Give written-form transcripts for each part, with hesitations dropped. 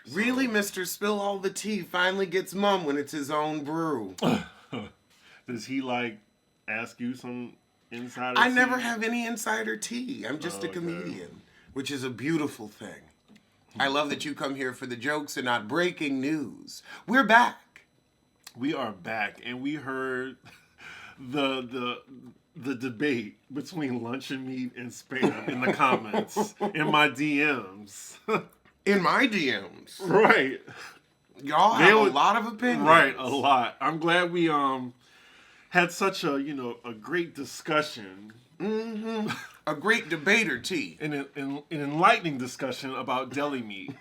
So. Really, Mr. Spill All the Tea finally gets mum when it's his own brew. Does he, like, ask you some insider I tea? never have any insider tea. I'm just a Okay. comedian, which is a beautiful thing. I love that you come here for the jokes and not breaking news. We're back. We are back, and we heard the debate between Lunch and Meat and Spam in the comments, in my DMs. In my DMs. Right. Y'all have a lot of opinions. Right, a lot. I'm glad we had such a great discussion. Mm-hmm. A great debater tea. An enlightening discussion about deli meat.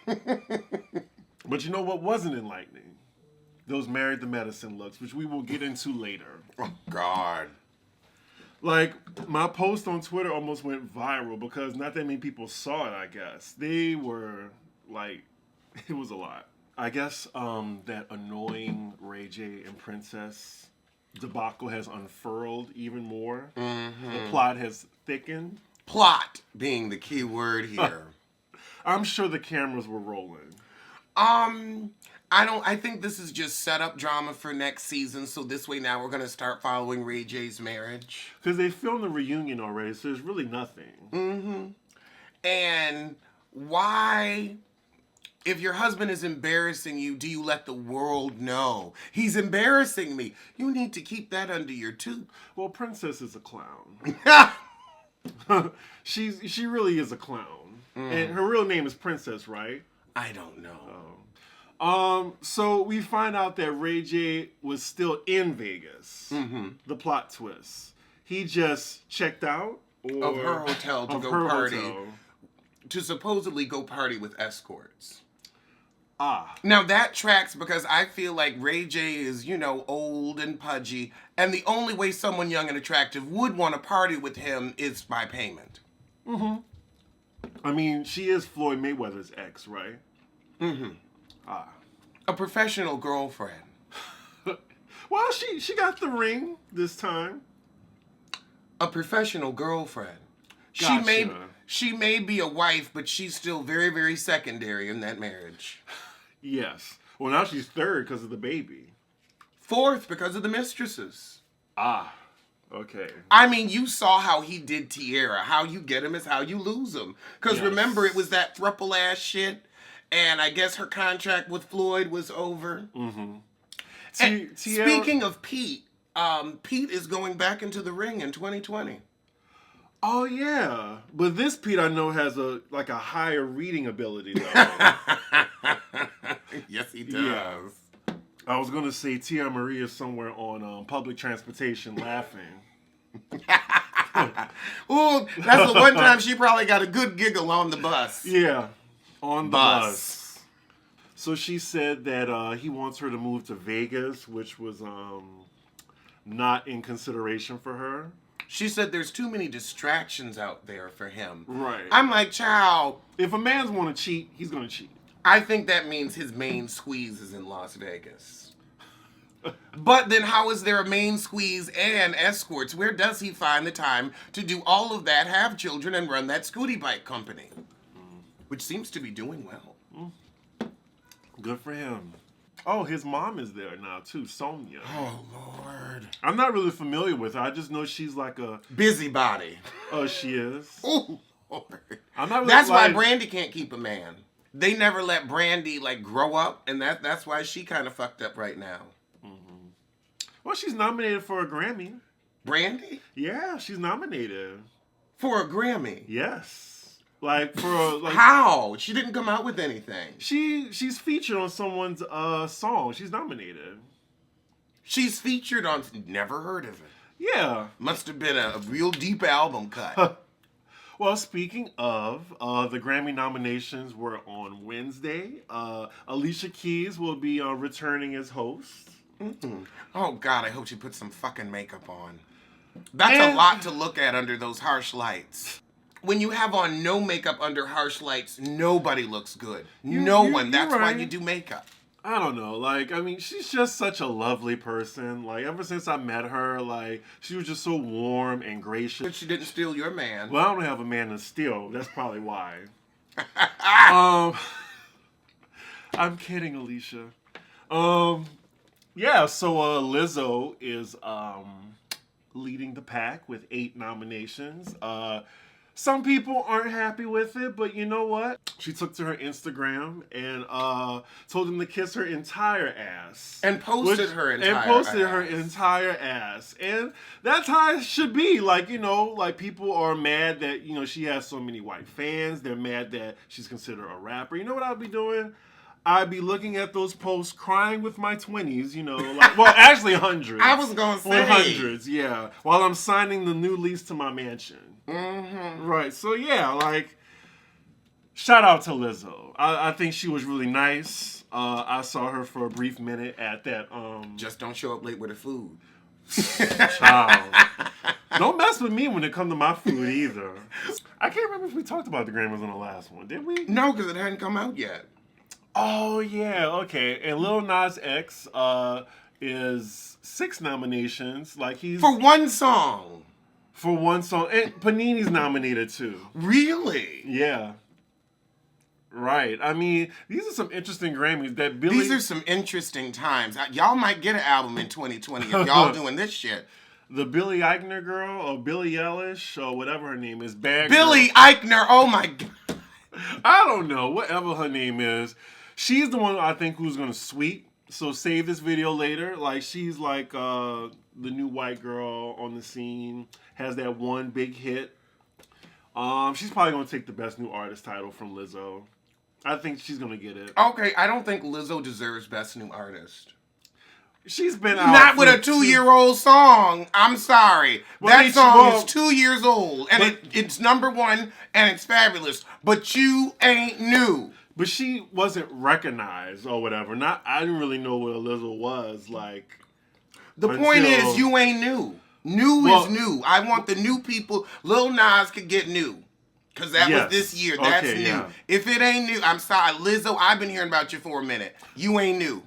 But you know what wasn't enlightening? Those Married to Medicine looks, which we will get into later. Oh, God. Like, my post on Twitter almost went viral because not that many people saw it, I guess. They were, like, it was a lot. I guess that annoying Ray J and Princess debacle has unfurled even more. Mm-hmm. The plot has thickened. Plot being the key word here. I'm sure the cameras were rolling. I think this is just setup drama for next season, so this way now we're going to start following Ray J's marriage. Because they filmed the reunion already, so there's really nothing. Mm-hmm. And why, if your husband is embarrassing you, do you let the world know? He's embarrassing me. You need to keep that under your tooth. Well, Princess is a clown. She really is a clown. And her real name is Princess, right? I don't know. So we find out that Ray J was still in Vegas. Mm-hmm. The plot twist. He just checked out of her hotel to go party. To supposedly go party with escorts. Now that tracks because I feel like Ray J is, old and pudgy, and the only way someone young and attractive would want to party with him is by payment. Mm-hmm. I mean, she is Floyd Mayweather's ex, right? Mm-hmm. A professional girlfriend. Well, she got the ring this time. A professional girlfriend. Gotcha. She may be a wife, but she's still very, very secondary in that marriage. Yes. Well, now she's third because of the baby. Fourth because of the mistresses. Okay. I mean, you saw how he did Tierra. How you get him is how you lose him. Because remember, it was that thruple ass shit. And I guess her contract with Floyd was over. Mm-hmm. And speaking of Pete, Pete is going back into the ring in 2020. Oh, yeah. But this Pete I know has a higher reading ability, though. Yes, he does. Yeah. I was going to say Tia Marie is somewhere on public transportation laughing. Ooh, that's the one time she probably got a good giggle on the bus. Yeah, on the bus. So she said that he wants her to move to Vegas, which was not in consideration for her. She said there's too many distractions out there for him. Right. I'm like, child. If a man's want to cheat, he's going to cheat. I think that means his main squeeze is in Las Vegas. But then how is there a main squeeze and escorts? Where does he find the time to do all of that, have children, and run that scooty bike company? Which seems to be doing well. Good for him. Oh, his mom is there now, too, Sonia. Oh, Lord. I'm not really familiar with her. I just know she's like a... busybody. Oh, she is? Oh, Lord. I'm not really That's why Brandy can't keep a man. They never let Brandy, grow up, and that's why she kind of fucked up right now. Mm-hmm. Well, she's nominated for a Grammy. Brandy? Yeah, she's nominated. For a Grammy? Yes. For how? She didn't come out with anything. She's featured on someone's song. She's nominated. She's featured on... Never heard of it. Yeah. Must have been a real deep album cut. Well, speaking of, the Grammy nominations were on Wednesday. Alicia Keys will be returning as host. Mm-mm. Oh, God, I hope she puts some fucking makeup on. That's a lot to look at under those harsh lights. When you have on no makeup under harsh lights, nobody looks good. No one. That's why you do makeup. I don't know. She's just such a lovely person. Ever since I met her, she was just so warm and gracious. But she didn't steal your man. Well, I don't have a man to steal. That's probably why. I'm kidding, Alicia. Yeah, so Lizzo is leading the pack with 8 nominations. Some people aren't happy with it, but you know what? She took to her Instagram and told them to kiss her entire ass. And posted her entire ass. And that's how it should be. Like, you know, like people are mad that, you know, she has so many white fans. They're mad that she's considered a rapper. You know what I'll be doing? I'd be looking at those posts, crying with my 20s, you know, like, well, actually hundreds. I was going to say. Hundreds, yeah. While I'm signing the new lease to my mansion. Mm-hmm. Right, so yeah, like, shout out to Lizzo. I think she was really nice. I saw her for a brief minute at that. Just don't show up late with the food. Child. Don't mess with me when it comes to my food either. I can't remember if we talked about the Grammys on the last one, did we? No, because it hadn't come out yet. Oh, yeah, okay. And Lil Nas X is 6 nominations. Like, he's... For one song. And Panini's nominated, too. Really? Yeah. Right. I mean, these are some interesting Grammys that Billie... These are some interesting times. Y'all might get an album in 2020 if y'all doing this shit. The Billie Eichner girl, or Billie Eilish, or whatever her name is. Billie Eichner, oh my God. I don't know, whatever her name is. She's the one I think who's going to sweep. So save this video later. Like, she's like the new white girl on the scene. Has that one big hit. She's probably going to take the Best New Artist title from Lizzo. I think she's going to get it. Okay, I don't think Lizzo deserves Best New Artist. She's been out. Not with a 2-year-old song. I'm sorry. That song is 2 years old. And it's #1 and it's fabulous. But you ain't new. But she wasn't recognized or whatever. I didn't really know what a Lizzo was like. The point is, you ain't new. New is new. I want the new people. Lil Nas could get new. Because that was this year. That's new. Yeah. If it ain't new, I'm sorry. Lizzo, I've been hearing about you for a minute. You ain't new.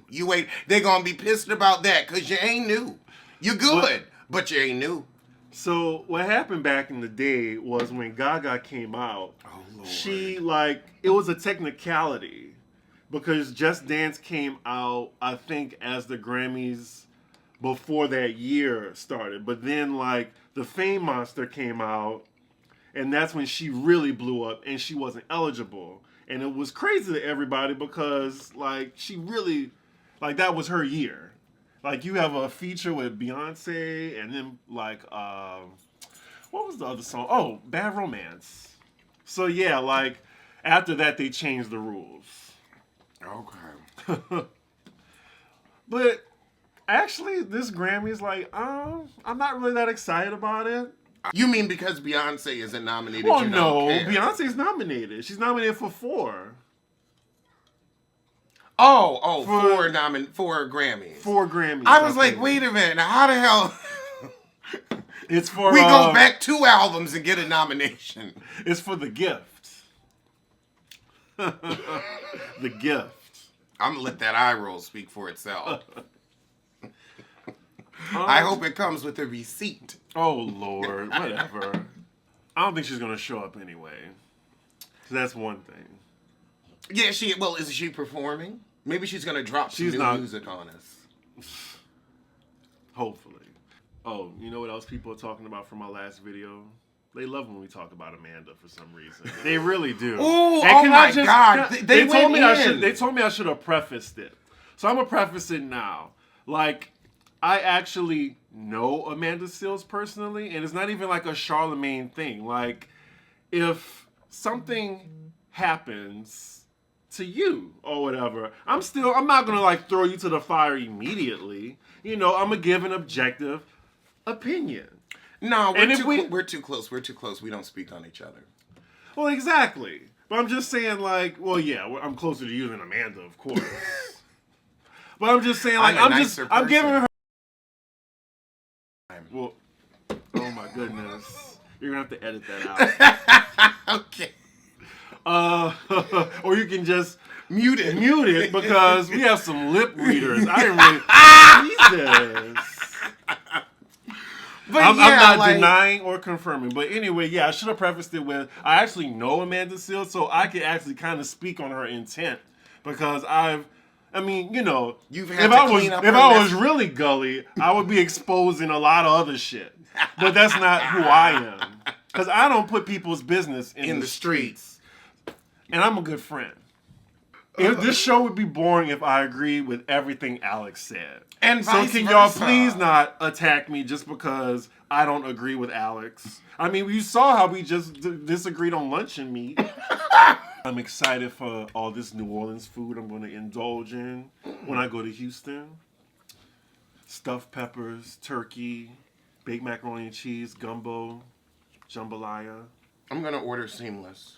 They're going to be pissed about that because you ain't new. You're good, but you ain't new. So what happened back in the day was when Gaga came out, she, like, it was a technicality because Just Dance came out, I think, as the Grammys before that year started. But then, like, the Fame Monster came out, and that's when she really blew up, and she wasn't eligible. And it was crazy to everybody because, like, she really, like, that was her year. Like, you have a feature with Beyonce, and then, like, what was the other song? Oh, Bad Romance. So, yeah, like, after that, they changed the rules. Okay. But, actually, this Grammy is like, I'm not really that excited about it. You mean because Beyonce isn't nominated? Well, no, Beyonce's nominated. She's nominated for 4. Four Grammys. 4 Grammys. I was like, wait a minute, how the hell? It's for we go back 2 albums and get a nomination. It's for The Gift. The Gift. I'm gonna let that eye roll speak for itself. I hope it comes with a receipt. Oh, Lord. Whatever. I don't think she's going to show up anyway. So that's one thing. Yeah, is she performing? Maybe she's going to drop some new music on us. Hopefully. Oh, you know what else people are talking about from my last video? They love when we talk about Amanda for some reason. They really do. Oh my God. They told me I should have prefaced it. So I'm going to preface it now. Like, I actually know Amanda Seales personally, and it's not even like a Charlemagne thing. Like, if something happens to you or whatever, I'm not gonna like throw you to the fire immediately. You know, I'm gonna give an objective opinion. No, we're too close. We're too close. We don't speak on each other. Well, exactly. But I'm just saying, like, well, yeah, I'm closer to you than Amanda, of course. But I'm just saying, like, I'm giving her. Well, oh my goodness. You're going to have to edit that out. Okay. Or you can just mute it because we have some lip readers. I didn't really... Jesus. But I'm not denying or confirming. But anyway, yeah, I should have prefaced it with, I actually know Amanda Seales, so I could actually kind of speak on her intent because I mean, You've had if to I clean up if her I mess. was really gully, I would be exposing a lot of other shit. But that's not who I am. Because I don't put people's business in the streets. And I'm a good friend. This show would be boring if I agreed with everything Alex said. And so vice can y'all versa. please not attack me just because I don't agree with Alex? I mean, you saw how we just disagreed on lunch and meat. I'm excited for all this New Orleans food I'm going to indulge in when I go to Houston. Stuffed peppers, turkey, baked macaroni and cheese, gumbo, jambalaya. I'm going to order seamless.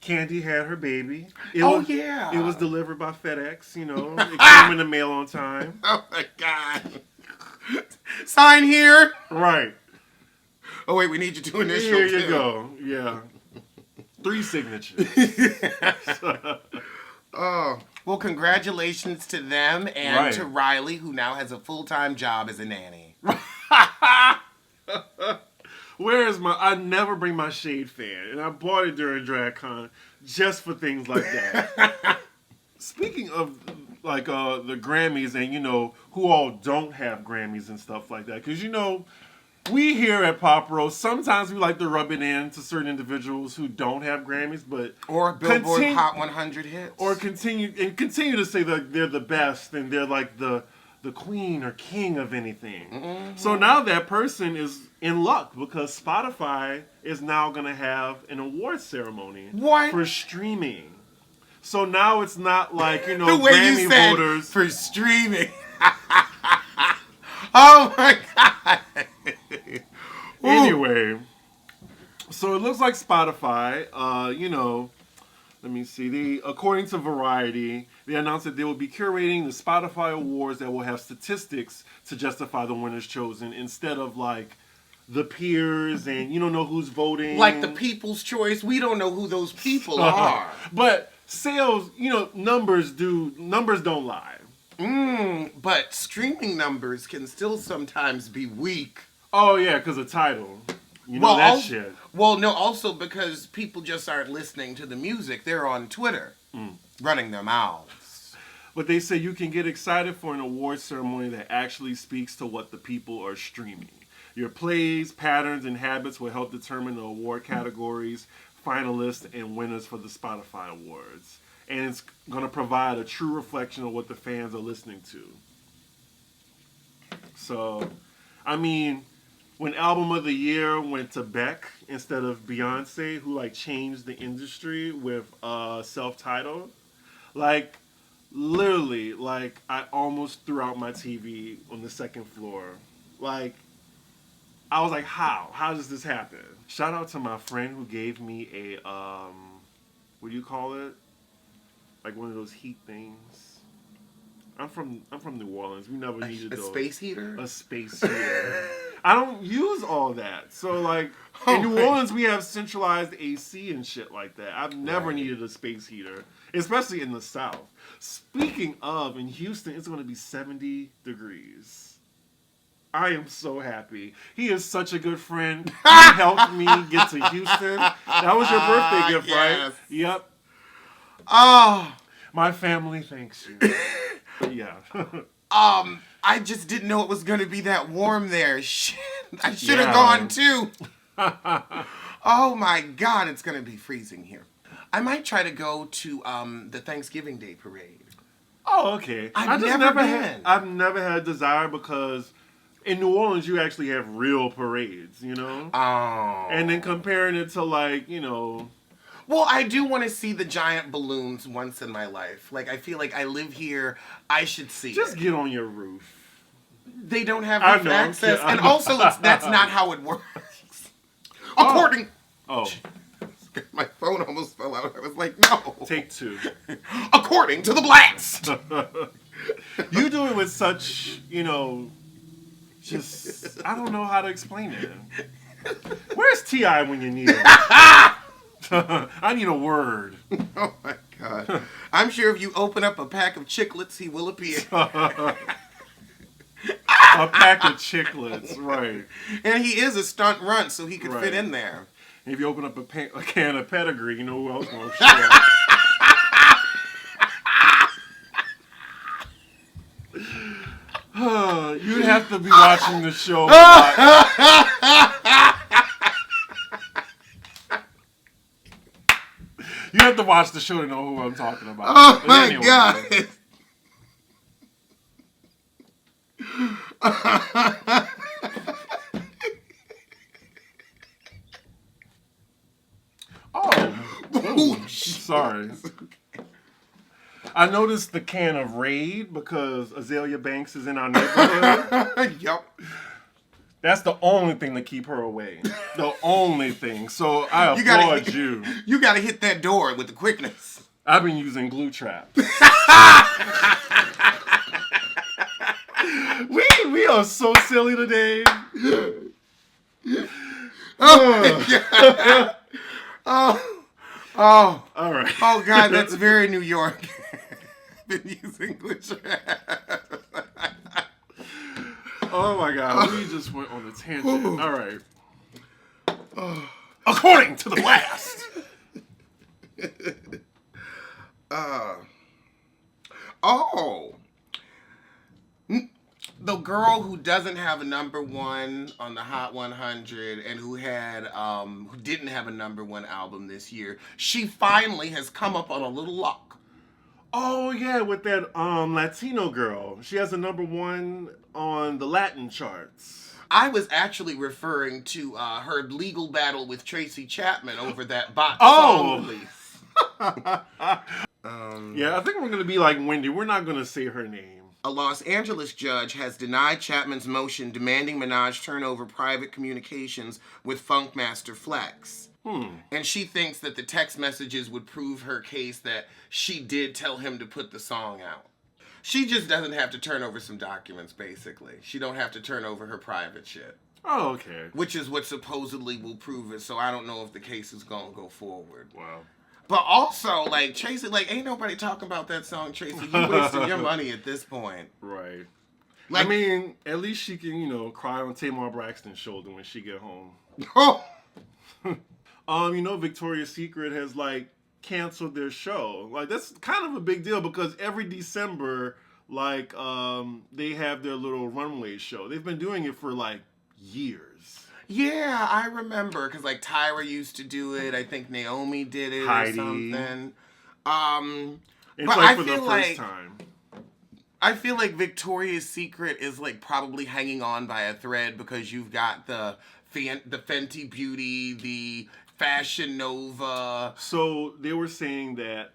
Candy had her baby. It was delivered by FedEx, It came in the mail on time. Oh, my God. Sign here. Right. Oh, wait, we need you to initial, Here you go. Yeah. 3 signatures. Oh. Well, congratulations to them and to Riley, who now has a full-time job as a nanny. Where is I never bring my shade fan, and I bought it during DragCon just for things like that. Speaking of like the Grammys and who all don't have Grammys and stuff like that, because we here at Pop Roast sometimes we like to rub it in to certain individuals who don't have Grammys, but or Billboard Hot 100 hits, or continue to say that they're the best and they're like the queen or king of anything. Mm-hmm. So now that person is in luck because Spotify is now going to have an award ceremony for streaming. So now it's not like, the way Grammy you said voters for streaming. Oh my God. Anyway, so it looks like Spotify, let me see. According to Variety, they announced that they will be curating the Spotify Awards that will have statistics to justify the winners chosen instead of like the peers and you don't know who's voting. Like the People's Choice, we don't know who those people are. But sales, numbers don't lie. But streaming numbers can still sometimes be weak. Oh yeah, because of Tidal. That shit. Well, no, also because people just aren't listening to the music. They're on Twitter, running their mouths. But they say you can get excited for an award ceremony that actually speaks to what the people are streaming. Your plays, patterns, and habits will help determine the award categories, finalists, and winners for the Spotify Awards. And it's going to provide a true reflection of what the fans are listening to. So, I mean, when Album of the Year went to Beck instead of Beyonce, who changed the industry with self-titled, literally, I almost threw out my TV on the second floor. I was like, how? How does this happen? Shout out to my friend who gave me a, what do you call it? Like one of those heat things. I'm from New Orleans. We never needed those. A space heater? A space heater. I don't use all that. So in New Orleans we have centralized AC and shit like that. I've never needed a space heater, especially in the South. Speaking of, in Houston it's going to be 70 degrees. I am so happy. He is such a good friend. He helped me get to Houston. That was your birthday gift, right? Yep. Oh, my family thanks you. Yeah. I just didn't know it was going to be that warm there. Shit. I should have gone too. Oh my God, it's going to be freezing here. I might try to go to the Thanksgiving Day parade. Oh, okay. I've never been. I've never had a desire because in New Orleans you actually have real parades, Oh. And then comparing it to Well, I do want to see the giant balloons once in my life. I feel like I live here. I should see Just get on your roof. They don't have roof access. And also, that's not how it works. According... Oh. My phone almost fell out. I was like, no. Take 2. According to the blast. You do it with such, just... I don't know how to explain it. Where's T.I. when you need him? I need a word. Oh my God. I'm sure if you open up a pack of chiclets, he will appear. A pack of chiclets, right. And he is a stunt runt, so he could fit in there. And if you open up a can of pedigree, you know who else won't show up. have to be watching the show. You have to watch the show to know who I'm talking about. Oh my God. Oh, sorry. I noticed the can of Raid because Azalea Banks is in our neighborhood. Yup. That's the only thing to keep her away. The only thing. So I applaud you. You got to hit that door with the quickness. I've been using glue traps. We are so silly today. Oh my God. Oh. All right. Oh God, that's very New York. Been using glue traps. Oh my God, we just went on a tangent. All right. According to the blast. The girl who doesn't have a number one on the Hot 100 and who didn't have a number one album this year, she finally has come up on a little luck. Oh yeah, with that Latino girl. She has a number one on the Latin charts. I was actually referring to her legal battle with Tracy Chapman over that bot song release. Yeah, I think we're going to be like Wendy. We're not going to say her name. A Los Angeles judge has denied Chapman's motion demanding Minaj turn over private communications with Funkmaster Flex. And she thinks that the text messages would prove her case that she did tell him to put the song out. She just doesn't have to turn over some documents, basically. She don't have to turn over her private shit. Oh, okay. Which is what supposedly will prove it, so I don't know if the case is going to go forward. Wow. But also, like, Tracy, like, ain't nobody talking about that song, Tracy. You wasted your money at this point. Right. Like, I mean, at least she can, cry on Tamar Braxton's shoulder when she get home. Victoria's Secret has, canceled their show. That's kind of a big deal because every December, they have their little runway show. They've been doing it for, years. Yeah, I remember, because, Tyra used to do it. I think Naomi did it or something. It's for the first time. I feel like Victoria's Secret is, probably hanging on by a thread because you've got the Fenty Beauty, the Fashion Nova. So, they were saying that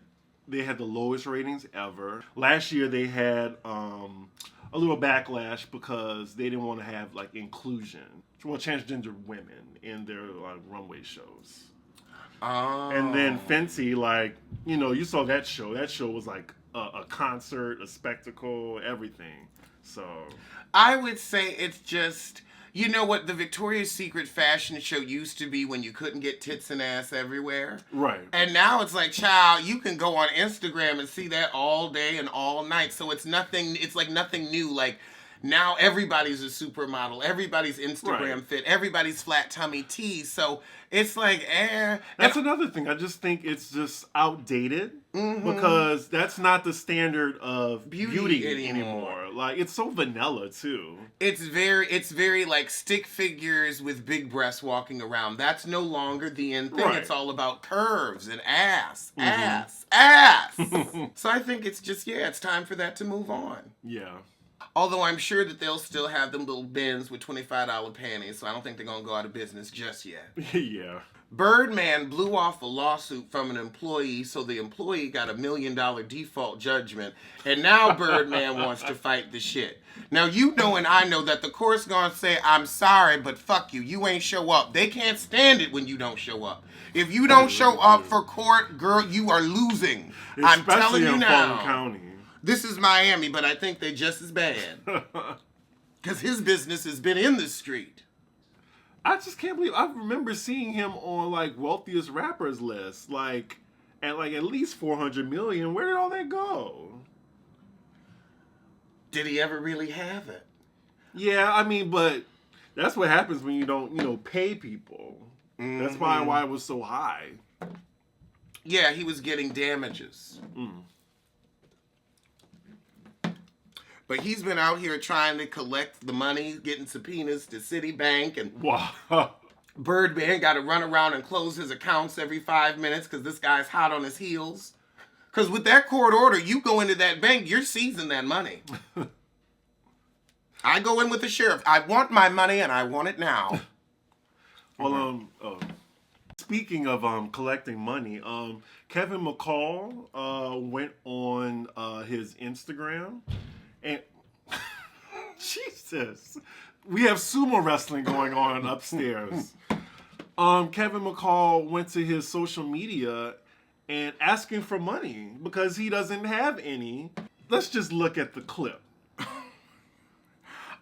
they had the lowest ratings ever. Last year, they had a little backlash because they didn't want to have, inclusion. Well, transgender women in their runway shows. Oh. And then Fenty, you saw that show. That show was a concert, a spectacle, everything. So I would say it's just, you know what the Victoria's Secret fashion show used to be when you couldn't get tits and ass everywhere? Right. And now it's child, you can go on Instagram and see that all day and all night. So it's nothing new. Now everybody's a supermodel. Everybody's Instagram fit. Everybody's flat tummy tees. So it's That's another thing. I just think it's just outdated because that's not the standard of beauty anymore. It's so vanilla too. It's very stick figures with big breasts walking around. That's no longer the in thing. Right. It's all about curves and ass. So I think it's just, it's time for that to move on. Yeah. Although I'm sure that they'll still have them little bins with $25 panties, so I don't think they're going to go out of business just yet. Yeah. Birdman blew off a lawsuit from an employee, so the employee got $1 million default judgment, and now Birdman wants to fight the shit. Now, you know and I know that the court's going to say, I'm sorry, but fuck you. You ain't show up. They can't stand it when you don't show up. If you don't show up for court, girl, you are losing. Especially I'm telling you now. Fulton County. This is Miami, but I think they're just as bad. Because his business has been in the street. I just can't believe, I remember seeing him on, wealthiest rappers list, at least 400 million. Where did all that go? Did he ever really have it? Yeah, but that's what happens when you don't, pay people. Mm-hmm. That's probably why it was so high. Yeah, he was getting damages. But he's been out here trying to collect the money, getting subpoenas to Citibank, and wow. Birdman got to run around and close his accounts every 5 minutes because this guy's hot on his heels. Because with that court order, you go into that bank, you're seizing that money. I go in with the sheriff. I want my money and I want it now. Well, speaking of collecting money, Kevin McCall went on his Instagram and Jesus, we have sumo wrestling going on upstairs. Kevin McCall went to his social media and asking for money because he doesn't have any. Let's just look at the clip.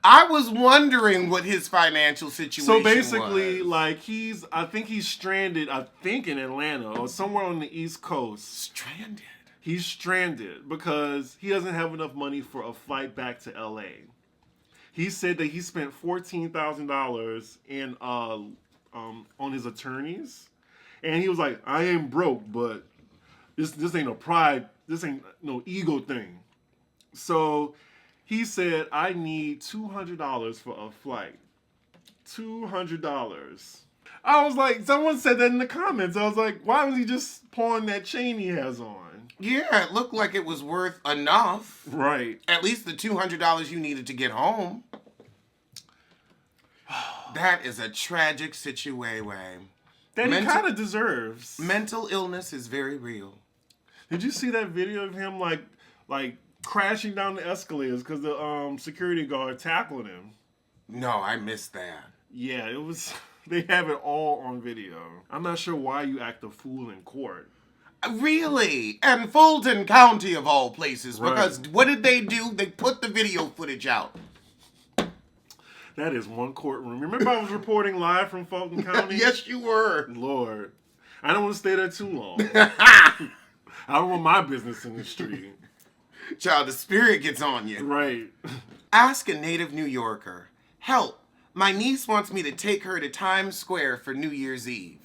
I was wondering what his financial situation was. So basically, like, I think he's stranded, in Atlanta or somewhere on the East Coast. Stranded? He's stranded because he doesn't have enough money for a flight back to LA. He said that he spent $14,000 in on his attorneys. And he was like, I ain't broke, but this ain't a pride, this ain't no ego thing. So he said, I need $200 for a flight. $200. I was like, someone said that in the comments. I was like, why was he just pawning that chain he has on? Yeah, it looked like it was worth enough. Right. At least the $200 you needed to get home. That is a tragic situation. That he kind of deserves. Mental illness is very real. Did you see that video of him like crashing down the escalators because the security guard tackled him? No, I missed that. Yeah, it was. They have it all on video. I'm not sure why you act a fool in court. Really? And Fulton County of all places. Right. Because what did they do? They put the video footage out. That is one courtroom. Remember I was reporting live from Fulton County? Yes, you were. Lord. I don't want to stay there too long. I don't want my business in the street. Child, the spirit gets on you. Right. Ask a native New Yorker. Help. My niece wants me to take her to Times Square for New Year's Eve.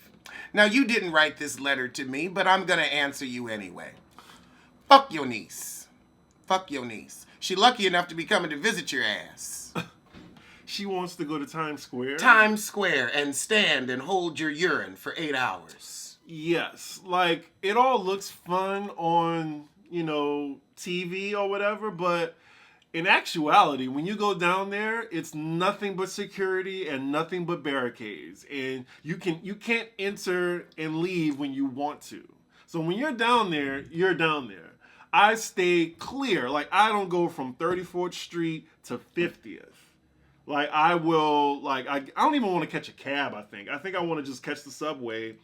Now, you didn't write this letter to me, but I'm going to answer you anyway. Fuck your niece. Fuck your niece. She lucky enough to be coming to visit your ass. She wants to go to Times Square? Times Square and stand and hold your urine for 8 hours. Yes. Like, it all looks fun on, TV or whatever, but in actuality, when you go down there, it's nothing but security and nothing but barricades. And you can't enter and leave when you want to. So when you're down there, you're down there. I stay clear. Like, I don't go from 34th Street to 50th. Like, I will, I don't even want to catch a cab, I think. I think I want to just catch the subway,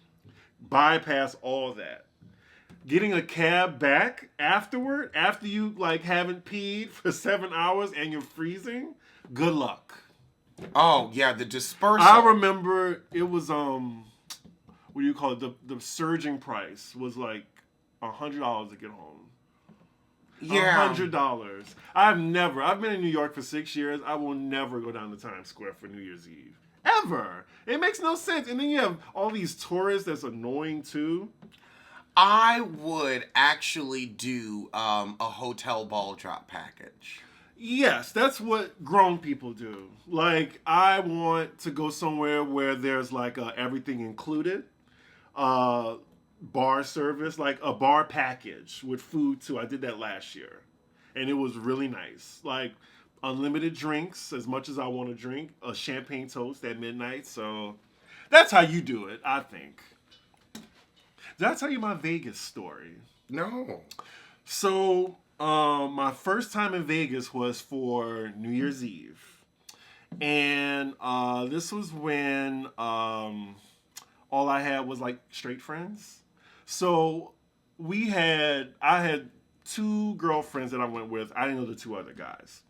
bypass all that. Getting a cab back afterward, after you, haven't peed for 7 hours and you're freezing, good luck. Oh, yeah, the dispersal. I remember it was, what do you call it? The surging price was $100 to get home. Yeah. $100. I've been in New York for 6 years. I will never go down to Times Square for New Year's Eve. Ever. It makes no sense. And then you have all these tourists that's annoying too. I would actually do a hotel ball drop package. Yes, that's what grown people do. Like, I want to go somewhere where there's everything included. Bar service, like a bar package with food too. I did that last year. And it was really nice. Like, unlimited drinks, as much as I want to drink. A champagne toast at midnight. So, that's how you do it, I think. Did I tell you my Vegas story? No. So, my first time in Vegas was for New Year's Eve. And this was when all I had was straight friends. So I had 2 girlfriends that I went with. I didn't know the 2 other guys.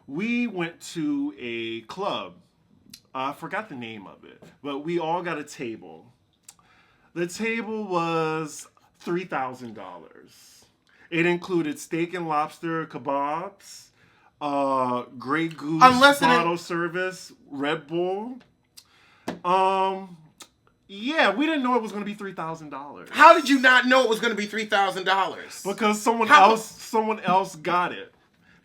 We went to a club. I forgot the name of it, but we all got a table. The table was $3,000. It included steak and lobster kebabs, Grey Goose bottle service, Red Bull. Yeah, we didn't know it was going to be $3,000. How did you not know it was going to be $3,000? Because someone else got it.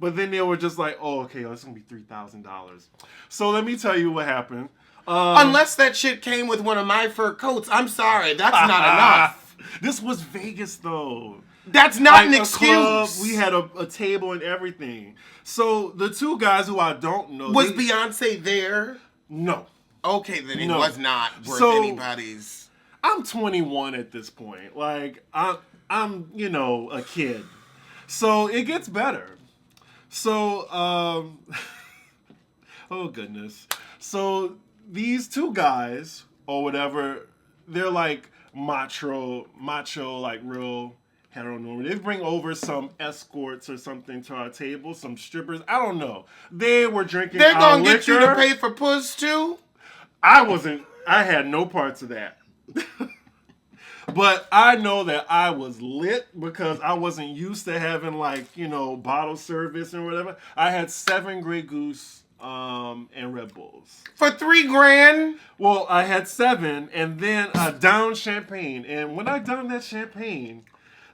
But then they were just like, oh, okay, it's going to be $3,000. So let me tell you what happened. Unless that shit came with one of my fur coats. I'm sorry. That's not enough. This was Vegas, though. That's not an excuse. Club, we had a table and everything. So the two guys who I don't know. Was Beyonce there? No. Okay, then it was not worth anybody's. I'm 21 at this point. Like, I'm a kid. So it gets better. So, oh goodness. So these two guys, or whatever, they're like macho, like real heteronormative. They bring over some escorts or something to our table, some strippers. I don't know. They were drinking They're our gonna liquor. get you to pay for puss too? I had no parts of that. But I know that I was lit because I wasn't used to having bottle service and whatever. I had 7 Grey Goose and Red Bulls. For $3,000? Well, I had 7 and then I downed champagne. And when I downed that champagne,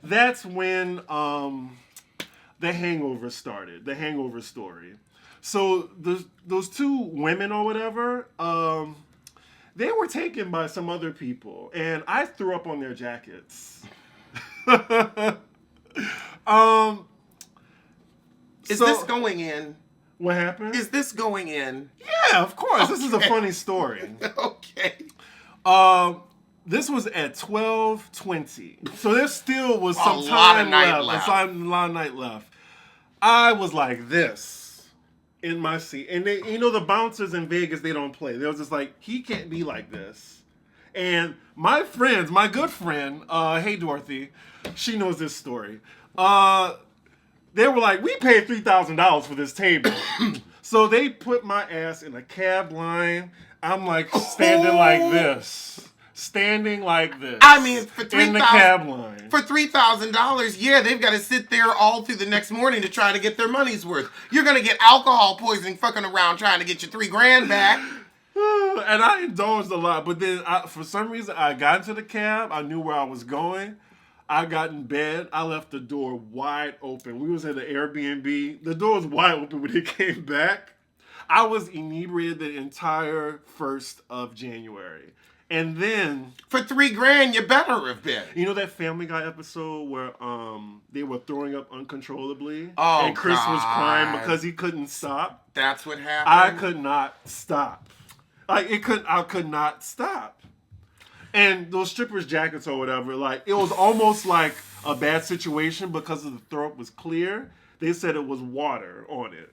that's when the hangover started, the hangover story. So those 2 women or whatever, they were taken by some other people, and I threw up on their jackets. Is this going in? What happened? Is this going in? Yeah, of course. Okay. This is a funny story. Okay. This was at 12:20, so there still was some time left. A lot of night left. I was like this. In my seat. And they, the bouncers in Vegas, they don't play. They was just like, he can't be like this. And my good friend, hey Dorothy, she knows this story. They were like, we paid $3,000 for this table. So they put my ass in a cab line. I'm like standing like this. Standing like this. I mean, for $3,000 in the cab line. For $3,000, yeah, they've got to sit there all through the next morning to try to get their money's worth. You're gonna get alcohol poisoning, fucking around trying to get your $3,000 back. And I indulged a lot, but then for some reason I got into the cab. I knew where I was going. I got in bed. I left the door wide open. We was at an Airbnb. The door was wide open when it came back. I was inebriated the entire 1st of January. And then for $3,000, you better have been. You know that Family Guy episode where they were throwing up uncontrollably? Oh, and Chris was crying because he couldn't stop? That's what happened? I could not stop. I could not stop. And those strippers' jackets or whatever, it was almost like a bad situation because of the throw up was clear. They said it was water on it.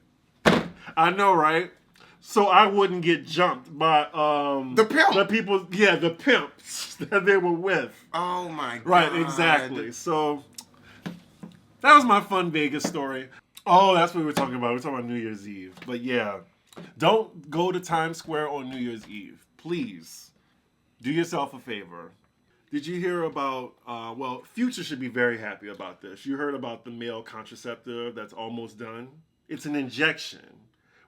I know, right? So I wouldn't get jumped by the pimp. The people, the pimps that they were with. Oh my God. Right, exactly. So that was my fun Vegas story. Oh, that's what we were talking about. We were talking about New Year's Eve. But yeah, don't go to Times Square on New Year's Eve. Please. Do yourself a favor. Did you hear about, Future should be very happy about this. You heard about the male contraceptive that's almost done? It's an injection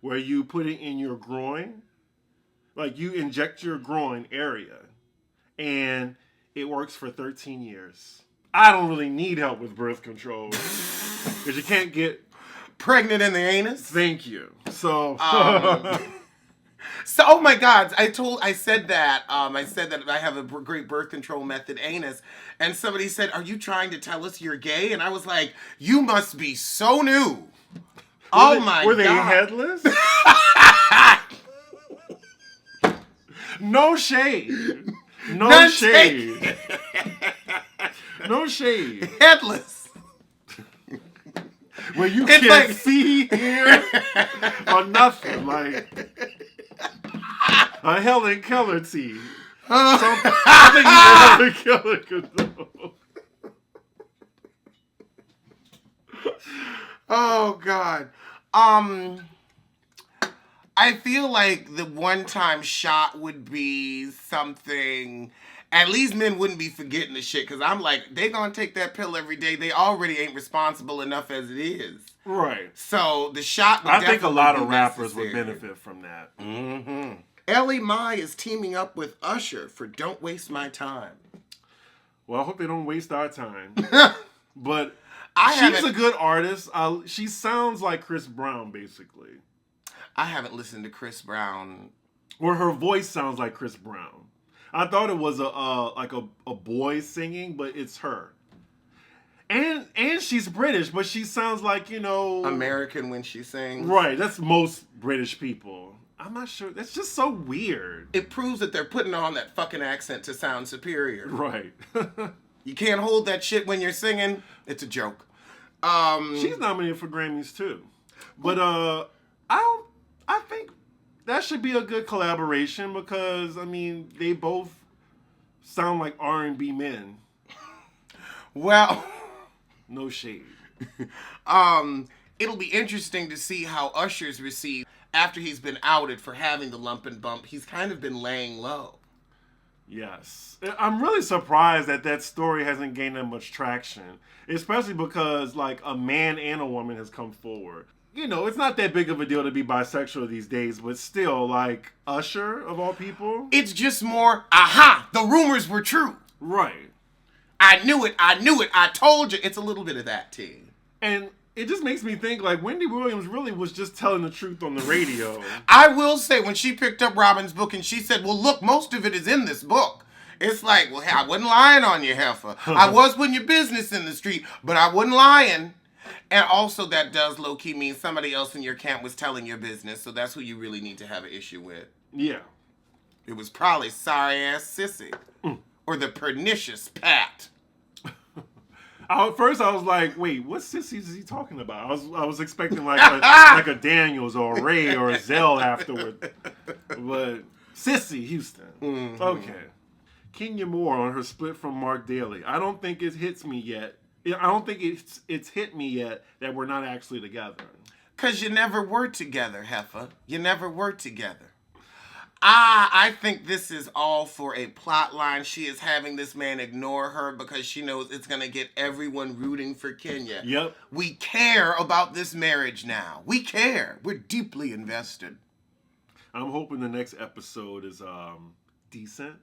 where you put it in your groin. Like, you inject your groin area, and it works for 13 years. I don't really need help with birth control, because you can't get pregnant in the anus. Thank you. So, so oh my God, I said that I have a great birth control method, anus, and somebody said, "Are you trying to tell us you're gay?" And I was like, "You must be so new." Were they headless? No shade. No shade. No shade. Headless. Where you can't see, hear, or nothing. Like a Helen Keller tea. I think Helen Keller could know. Oh God. I feel like the one-time shot would be something. At least men wouldn't be forgetting the shit, because I'm like, they gonna take that pill every day. They already ain't responsible enough as it is. Right. So the shot would I think a lot of rappers would benefit from that. Mm-hmm. Ellie Mai is teaming up with Usher for Don't Waste My Time. Well, I hope they don't waste our time. But She's a good artist. She sounds like Chris Brown, basically. I haven't listened to Chris Brown. Or her voice sounds like Chris Brown. I thought it was a boy singing, but it's her. And she's British, but she sounds like, American when she sings. Right, that's most British people. I'm not sure. That's just so weird. It proves that they're putting on that fucking accent to sound superior. Right. You can't hold that shit when you're singing. It's a joke. She's nominated for Grammys too. But I think that should be a good collaboration because, they both sound like R&B men. Well... No shade. It'll be interesting to see how Usher's received after he's been outed for having the lump and bump. He's kind of been laying low. Yes. I'm really surprised that story hasn't gained that much traction, especially because, a man and a woman has come forward. It's not that big of a deal to be bisexual these days, but still, Usher, of all people. It's just more, aha, the rumors were true. Right. I knew it, I told you. It's a little bit of that, too. And it just makes me think, Wendy Williams really was just telling the truth on the radio. I will say, when she picked up Robin's book and she said, well, look, most of it is in this book. It's like, well, I wasn't lying on you, heifer. I was putting your business in the street, but I wasn't lying. And also that does low-key mean somebody else in your camp was telling your business, so that's who you really need to have an issue with. Yeah. It was probably sorry-ass Sissy. Or the pernicious Pat. At first, I was like, "Wait, what sissies is he talking about?" I was expecting like a Daniels or a Ray or a Zell afterward, but Sissy Houston. Mm-hmm. Okay, Kenya Moore on her split from Mark Daly. I don't think it hits me yet. I don't think it's hit me yet that we're not actually together. 'Cause you never were together, heifer. You never were together. I think this is all for a plot line. She is having this man ignore her because she knows it's going to get everyone rooting for Kenya. Yep. We care about this marriage now. We care. We're deeply invested. I'm hoping the next episode is decent.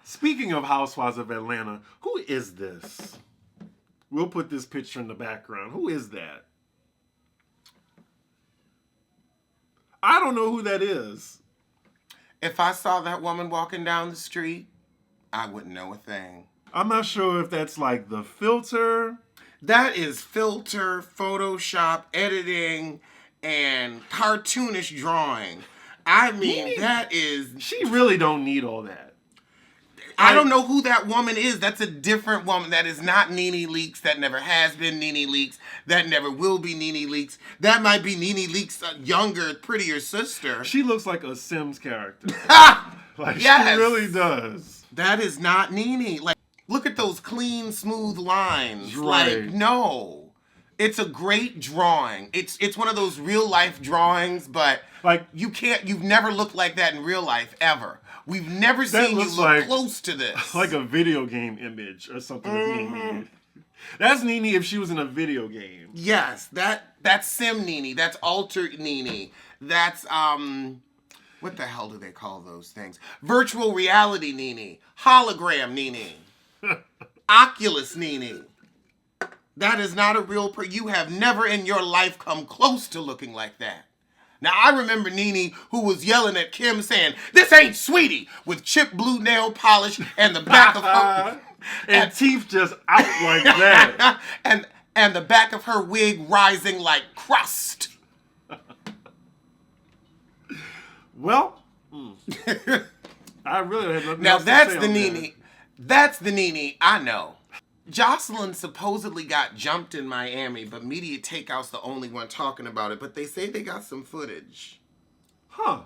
Speaking of Housewives of Atlanta, who is this? We'll put this picture in the background. Who is that? I don't know who that is. If I saw that woman walking down the street, I wouldn't know a thing. I'm not sure if that's like the filter. That is filter, Photoshop, editing, and cartoonish drawing. I mean, that is... She really don't need all that. I don't know who that woman is. That's a different woman. That is not Nene Leakes. That never has been Nene Leakes. That never will be Nene Leakes. That might be Nene Leakes' younger, prettier sister. She looks like a Sims character. Yes. She really does. That is not Nene. Look at those clean, smooth lines. Right. No. It's a great drawing. It's one of those real life drawings, but you've never looked like that in real life, ever. We've never seen you look close to this. Like a video game image or something. Mm-hmm. That's Nene if she was in a video game. Yes, that's Sim Nene. That's Alter Nene. That's, what the hell do they call those things? Virtual reality Nene. Hologram Nene. Oculus Nene. That is not a real you have never in your life come close to looking like that. Now, I remember Nene who was yelling at Kim saying, "This ain't Sweetie," with chipped blue nail polish and the back of her... and teeth just out like that. and the back of her wig rising like crust. Well, I really have nothing now else that's to the say Nene. That's the Nene I know. Jocelyn supposedly got jumped in Miami, but Media Takeout's the only one talking about it. But they say they got some footage. Huh.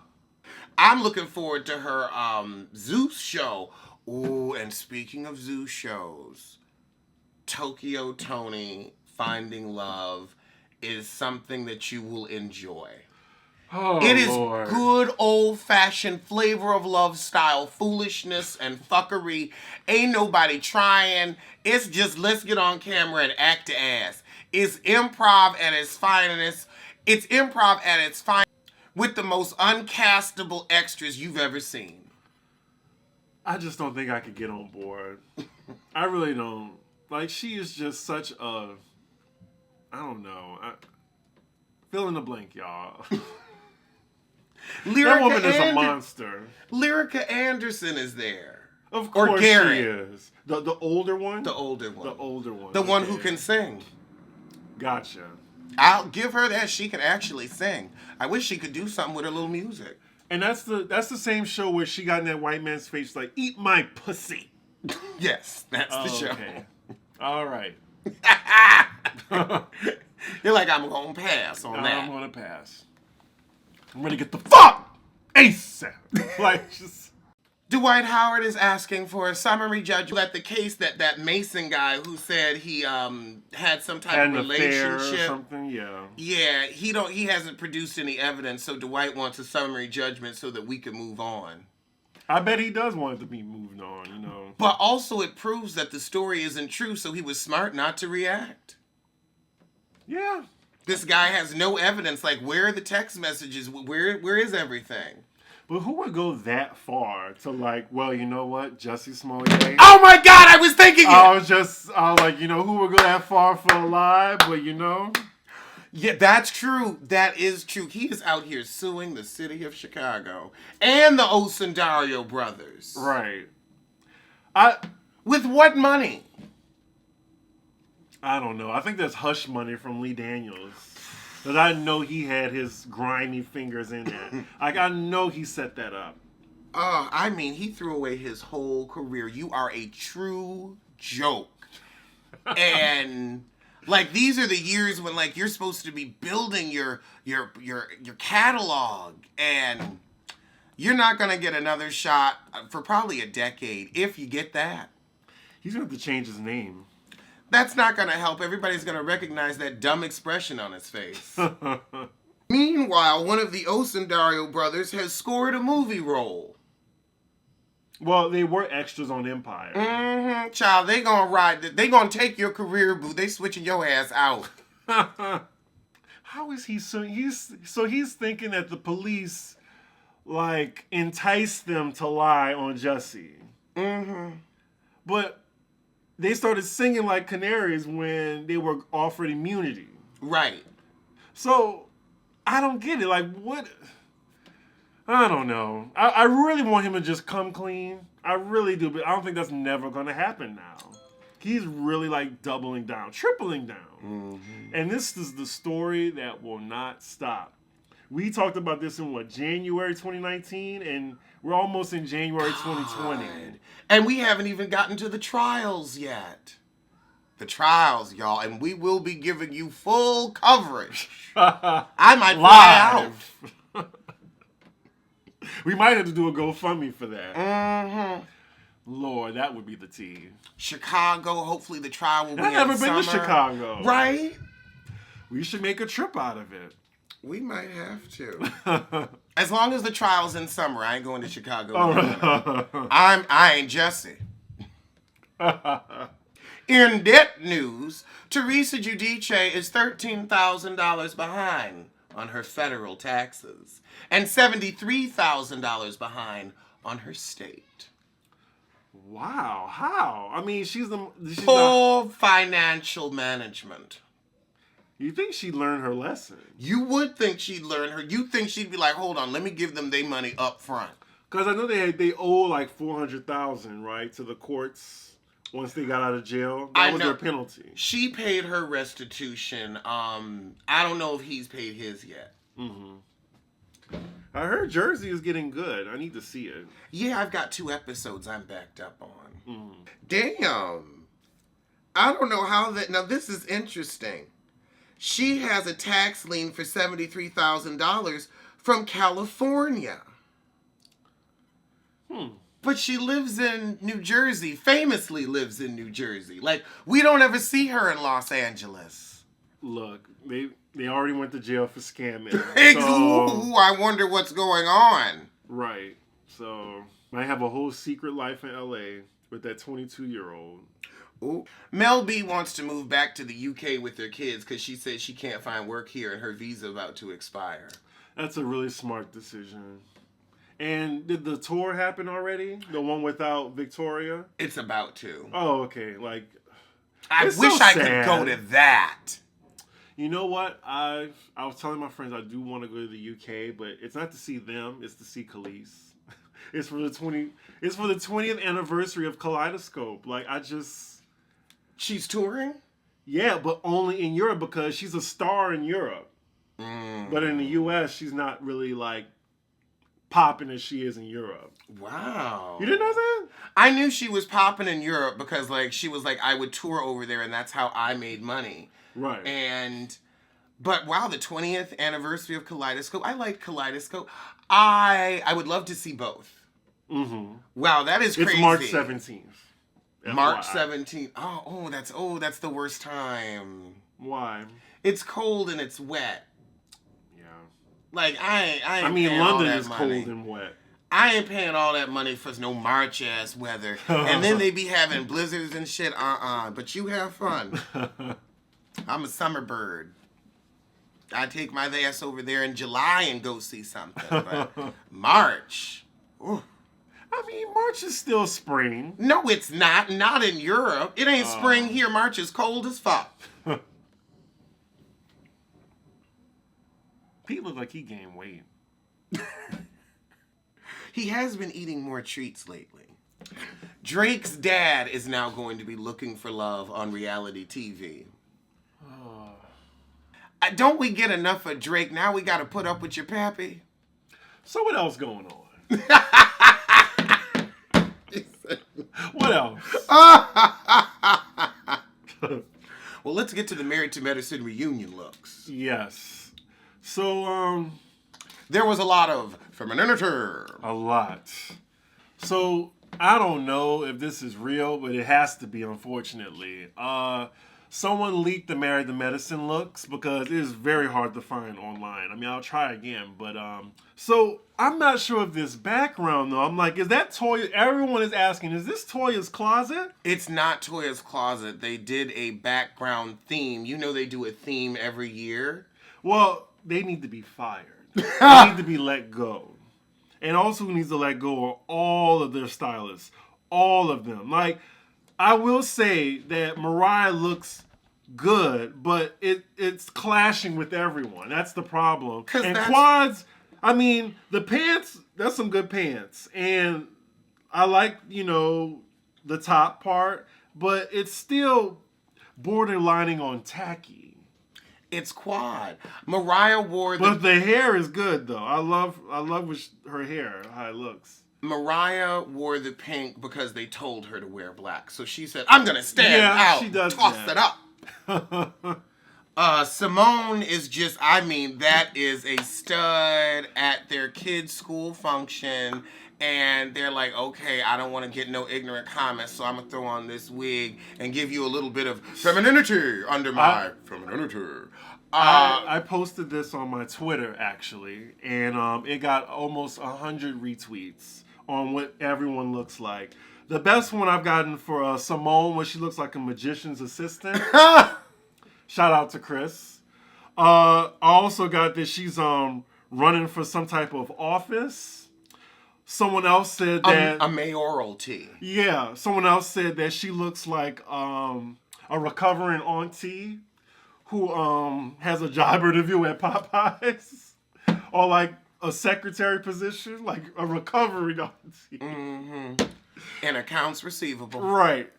I'm looking forward to her Zeus show. Ooh, and speaking of Zeus shows, Tokyo Tony Finding Love is something that you will enjoy. Oh, it is Lord. Good old-fashioned flavor of love style foolishness and fuckery. Ain't nobody trying. It's just let's get on camera and act the ass. It's improv at its finest. It's improv at its finest with the most uncastable extras you've ever seen. I just don't think I could get on board. I really don't. Like, she is just such a... I don't know. Fill in the blank, y'all. That woman is a monster. Lyrica Anderson is there. Of course she is. The older one? The older one. The older one. The one who can sing. Gotcha. I'll give her that. She can actually sing. I wish she could do something with her little music. And that's the same show where she got in that white man's face like, eat my pussy. Yes, that's the show. Okay. All right. You're like, I'm going to pass on that. I'm going to pass. I'm going to get the fuck ASAP. Like, just... Dwight Howard is asking for a summary judgment at the case that Mason guy who said he had some type of relationship or something. Yeah, he hasn't produced any evidence, so Dwight wants a summary judgment so that we can move on. I bet he does want it to be moved on, you know. But also it proves that the story isn't true, so he was smart not to react. Yeah. This guy has no evidence. Like, where are the text messages? Where is everything? But who would go that far to like, well, you know what, Jussie Smollett? Oh my God, I was thinking it! I was like, you know, who would go that far for a lie? But you know. Yeah, that's true. That is true. He is out here suing the city of Chicago and the Osundario brothers. Right. With what money? I don't know. I think there's hush money from Lee Daniels. But I know he had his grimy fingers in that. Like, I know he set that up. I mean, he threw away his whole career. You are a true joke. And... like, these are the years when, like, you're supposed to be building your catalog, and you're not going to get another shot for probably a decade, if you get that. He's going to have to change his name. That's not going to help. Everybody's going to recognize that dumb expression on his face. Meanwhile, one of the Osundario brothers has scored a movie role. Well, they were extras on Empire. Mm-hmm. Child, they gonna ride. They gonna take your career, boo. They switching your ass out. How is he so? He's thinking that the police, like, enticed them to lie on Jussie. Mm-hmm. But they started singing like canaries when they were offered immunity. Right. So, I don't get it. Like, what... I don't know. I really want him to just come clean. I really do, but I don't think that's never going to happen now. He's really, like, doubling down, tripling down. Mm-hmm. And this is the story that will not stop. We talked about this in, January 2019? And we're almost in January 2020. And we haven't even gotten to the trials yet. The trials, y'all. And we will be giving you full coverage. I might fly out. We might have to do a GoFundMe for that. Mm-hmm. Lord, that would be the tea. Chicago, hopefully the trial will be in I've never been summer. to Chicago. Right? We should make a trip out of it. We might have to. As long as the trial's in summer, I ain't going to Chicago. I ain't Jussie. In debt news, Teresa Giudice is $13,000 behind on her federal taxes and $73,000 behind on her state. Wow, how? I mean, she's poor financial management. You think she'd learn her lesson? You would think she'd learn her. You think she'd be like, hold on, let me give them their money up front. Because I know they owe like $400,000, right, to the courts once they got out of jail. That was their penalty. She paid her restitution. I don't know if he's paid his yet. Mm-hmm. I heard Jersey is getting good. I need to see it. Yeah, I've got 2 episodes I'm backed up on. Mm. Damn. I don't know how that... Now, this is interesting. She has a tax lien for $73,000 from California. But she lives in New Jersey, famously lives in New Jersey. Like, we don't ever see her in Los Angeles. Look, they already went to jail for scamming. Ooh, I wonder what's going on. Right. So, might have a whole secret life in L.A. with that 22-year-old. Ooh. Mel B wants to move back to the UK with her kids because she said she can't find work here and her visa about to expire. That's a really smart decision. And did the tour happen already? The one without Victoria? It's about to. Oh, okay. Like, I wish I could go to that. You know what? I was telling my friends I do want to go to the UK, but it's not to see them; it's to see Khalees. It's for the 20th anniversary of Kaleidoscope. Like she's touring. Yeah, but only in Europe because she's a star in Europe. But in the US, she's not really like popping as she is in Europe. Wow. You didn't know that? I knew she was popping in Europe because like she was like I would tour over there and that's how I made money. Right. But wow, the 20th anniversary of Kaleidoscope. I like Kaleidoscope. I would love to see both. Mm-hmm. Wow, that is crazy. It's March 17th. March 17th. That's the worst time. Why? It's cold and it's wet. Yeah. Like I mean, London is cold and wet. I ain't paying all that money for no March ass weather. And then they be having blizzards and shit. But you have fun. I'm a summer bird. I take my ass over there in July and go see something. But March. Ooh. I mean, March is still spring. No, it's not. Not in Europe. It ain't spring here. March is cold as fuck. Pete look like he gained weight. He has been eating more treats lately. Drake's dad is now going to be looking for love on reality TV. Don't we get enough of Drake? Now we got to put up with your pappy? So what else going on? What else? Well, let's get to the Married to Medicine reunion looks. Yes. So, there was a lot of femininity. A lot. So, I don't know if this is real, but it has to be, unfortunately. Someone leaked the Married to Medicine looks because it is very hard to find online. I mean, I'll try again, but so I'm not sure of this background though. I'm like, is that Toya? Everyone is asking, is this Toya's closet? It's not Toya's closet. They did a background theme. You know they do a theme every year. Well, they need to be fired. They need to be let go. And also who needs to let go are all of their stylists. All of them. Like, I will say that Mariah looks good, but it's clashing with everyone. That's the problem. And quads, I mean, the pants, that's some good pants. And I like, the top part, but it's still borderlining on tacky. It's quad. Mariah wore But the hair is good, though. I love her hair, how it looks. Mariah wore the pink because they told her to wear black. So she said, I'm going to stand out. She does toss it up. Simone is just, that is a stud at their kids' school function. And they're like, okay, I don't want to get no ignorant comments, so I'm going to throw on this wig and give you a little bit of femininity under my femininity. I posted this on my Twitter, actually, and it got almost 100 retweets on what everyone looks like. The best one I've gotten for Simone, where she looks like a magician's assistant. Shout out to Chris. I also got that she's running for some type of office. Someone else said that... A mayoralty. Yeah. Someone else said that she looks like a recovering auntie who has a job interview at Popeyes. Or like a secretary position, like a recovering auntie. Mm-hmm. And accounts receivable. Right.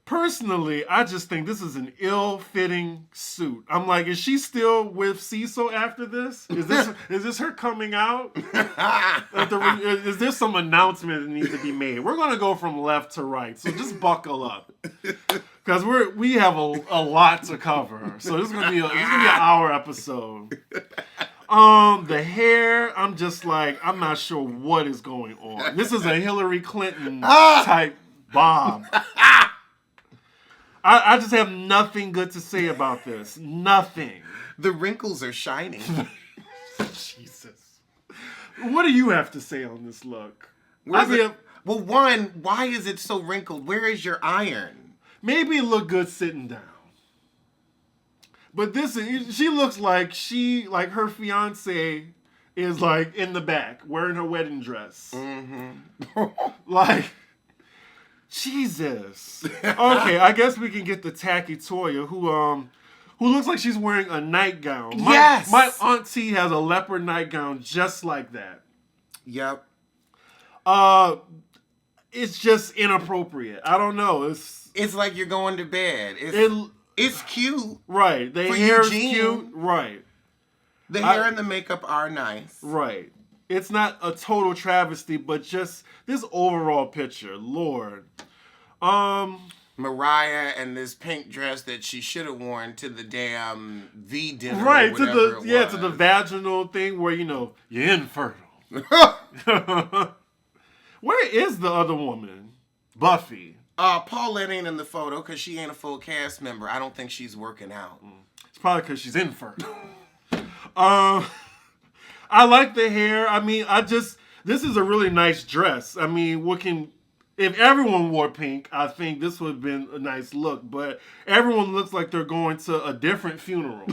Personally, I just think this is an ill-fitting suit. I'm like, is she still with Cecil after this? Is this her coming out? Is there some announcement that needs to be made? We're gonna go from left to right, so just buckle up, because we have a lot to cover. So this is gonna be an hour episode. The hair, I'm just like, I'm not sure what is going on. This is a Hillary Clinton type bob. I just have nothing good to say about this. Nothing. The wrinkles are shining. Jesus. What do you have to say on this look? Well, one, why is it so wrinkled? Where is your iron? Maybe it looked good sitting down. But she looks like her fiance is like in the back wearing her wedding dress. Mm-hmm. Like, Jesus. Okay, I guess we can get the tacky Toya, who looks like she's wearing a nightgown. Yes! My auntie has a leopard nightgown just like that. Yep. It's just inappropriate. I don't know. It's like you're going to bed. It's cute. Right. The hair is cute. Right. The hair and the makeup are nice. Right. It's not a total travesty, but just this overall picture. Lord. Mariah and this pink dress that she should have worn to the damn V dinner. Right, to the vaginal thing where, you're infertile. Where is the other woman? Buffy. Paulette ain't in the photo because she ain't a full cast member. I don't think she's working out. It's probably because she's infertile. I like the hair. I mean, this is a really nice dress. I mean, if everyone wore pink, I think this would have been a nice look. But everyone looks like they're going to a different funeral.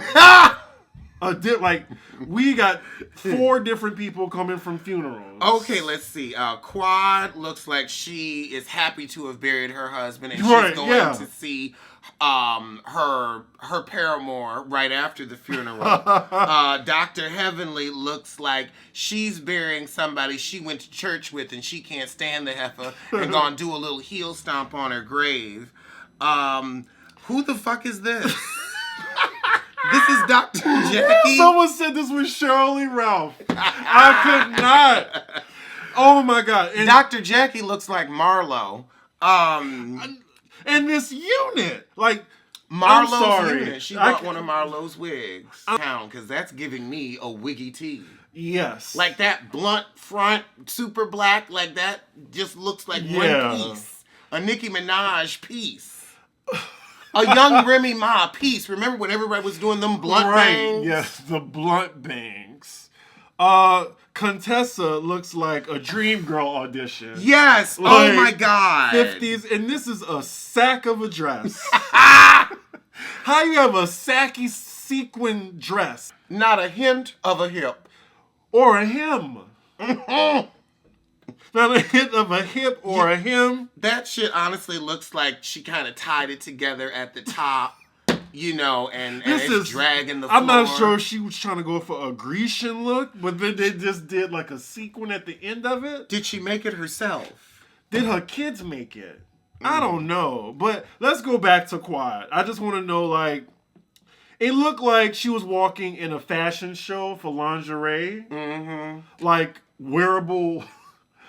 We got 4 different people coming from funerals. Okay, let's see. Quad looks like she is happy to have buried her husband, and she's going to see her paramour right after the funeral. Dr. Heavenly looks like she's burying somebody she went to church with, and she can't stand the heifer, and gonna do a little heel stomp on her grave. Who the fuck is this? This is Dr. Jackie. Someone said this was Shirley Ralph. I could not. Oh my God. And Dr. Jackie looks like Marlo. And this unit, Marlo's unit. She bought one of Marlo's wigs. Because that's giving me a wiggy tee. Yes. Like that blunt front, super black, like that just looks like one piece. A Nicki Minaj piece. A young Remy Ma piece. Remember when everybody was doing them blunt bangs? Yes, the blunt bangs. Contessa looks like a Dream Girl audition. Yes. Oh my God. 50s, and this is a sack of a dress. How you have a sacky sequin dress? Not a hint of a hip. Or a hem. Not a hint of a hip or a hem. That shit honestly looks like she kind of tied it together at the top, and it's dragging the floor. I'm not sure if she was trying to go for a Grecian look, but then they just did like a sequin at the end of it. Did she make it herself? Did her kids make it? I don't know. But let's go back to Quad. I just want to know, it looked like she was walking in a fashion show for lingerie. Mm-hmm. Like wearable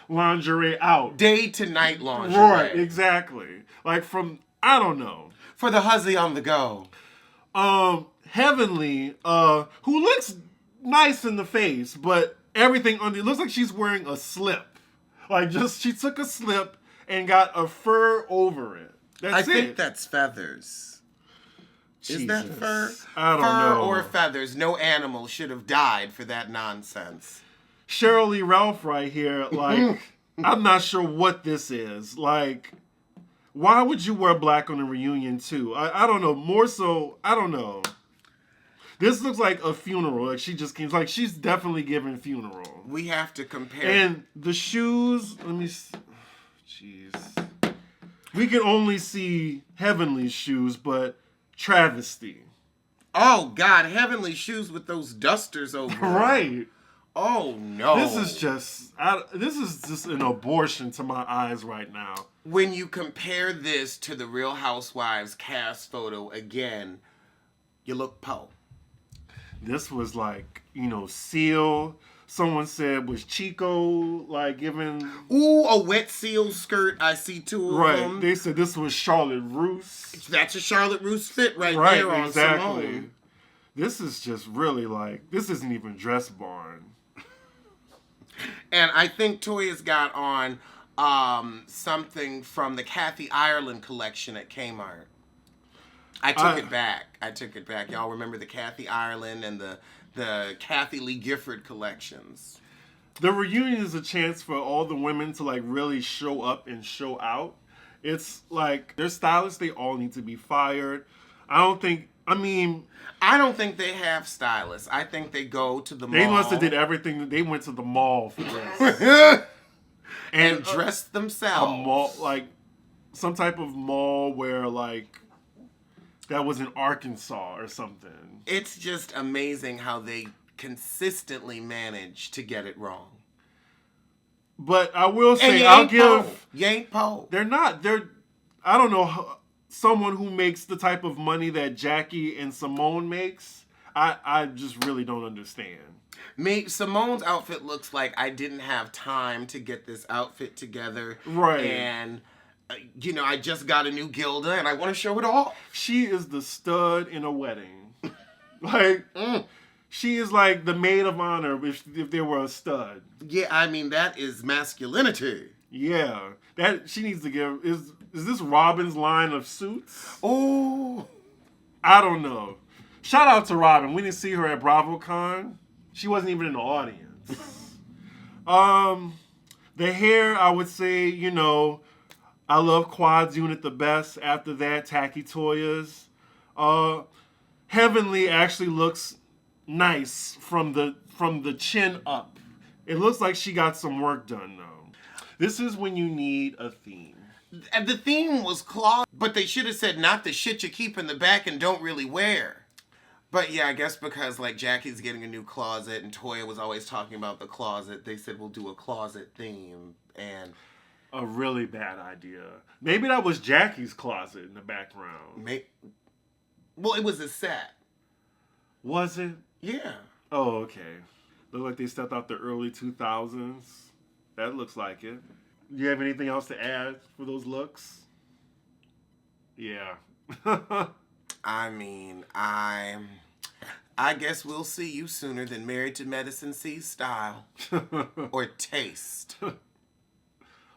lingerie out. Day to night lingerie. Right, exactly. I don't know. For the hussy on the go. Heavenly, who looks nice in the face, but everything under, it looks like she's wearing a slip. She took a slip and got a fur over it. I think that's feathers. Jesus. Is that fur? I don't know. Fur or feathers. No animal should have died for that nonsense. Shirley Ralph right here, I'm not sure what this is. Why would you wear black on a reunion too? I don't know. More so, I don't know. This looks like a funeral. She just came. She's definitely giving funeral. We have to compare. And the shoes, let me see. Jeez. We can only see Heavenly's shoes, but travesty. Oh, God. Heavenly shoes with those dusters over. Right. Oh, no. This is just an abortion to my eyes right now. When you compare this to the Real Housewives cast photo again, you look po. This was Seal. Someone said was Chico, giving... Ooh, a wet Seal skirt. I see 2 of them. Right. They said this was Charlotte Roos. That's a Charlotte Roos fit right there on exactly. Simone. This is just really this isn't even Dress Barn. And I think Toya's got on something from the Kathy Ireland collection at Kmart. I took it back. Y'all remember the Kathy Ireland and the Kathy Lee Gifford collections. The reunion is a chance for all the women to really show up and show out. It's their stylists, they all need to be fired. I don't think they have stylists. I think they go to the mall. They must have did everything. They went to the mall for this. and dressed themselves. A mall, some type of mall where like that was in Arkansas or something. It's just amazing how they consistently manage to get it wrong. But I will say, I'll give... You ain't po. They're not. They're... I don't know. Someone who makes the type of money that Jackie and Simone makes, I just really don't understand. Simone's outfit looks like I didn't have time to get this outfit together. Right. And, I just got a new Gilda and I want to show it off. She is the stud in a wedding. Like... She is like the maid of honor if there were a stud. Yeah, I mean, that is masculinity. Yeah. That she needs to give... Is this Robin's line of suits? Oh. I don't know. Shout out to Robin. We didn't see her at BravoCon. She wasn't even in the audience. The hair, I would say, I love Quad's unit the best. After that, Tacky Toya's. Heavenly actually looks... nice from the chin up. It looks like she got some work done though. This is when you need a theme. And the theme was cloth, but they should have said not the shit you keep in the back and don't really wear. But yeah, I guess because like Jackie's getting a new closet and Toya was always talking about the closet, they said we'll do a closet theme. And a really bad idea. Maybe that was Jackie's closet in the background. Well, it was a set. Was it? Yeah. Oh, okay. Look like they stepped out the early 2000s. That looks like it. Do you have anything else to add for those looks? Yeah. I mean, I guess we'll see you sooner than Married to Medicine C's style. Or taste.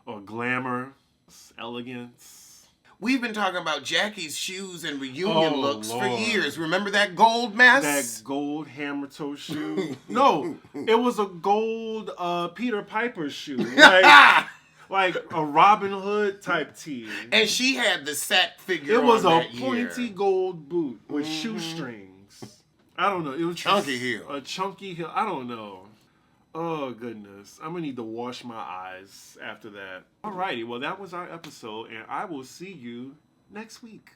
Or glamour. Elegance. We've been talking about Jackie's shoes and reunion looks for years. Remember that gold mess? That gold hammer toe shoe? No, it was a gold Peter Piper shoe. Like a Robin Hood type tee. And she had the sack figure. It was on a pointy gold boot with shoestrings. I don't know. It was chunky heel. A chunky heel. I don't know. Oh, goodness. I'm going to need to wash my eyes after that. Alrighty, well, that was our episode, and I will see you next week.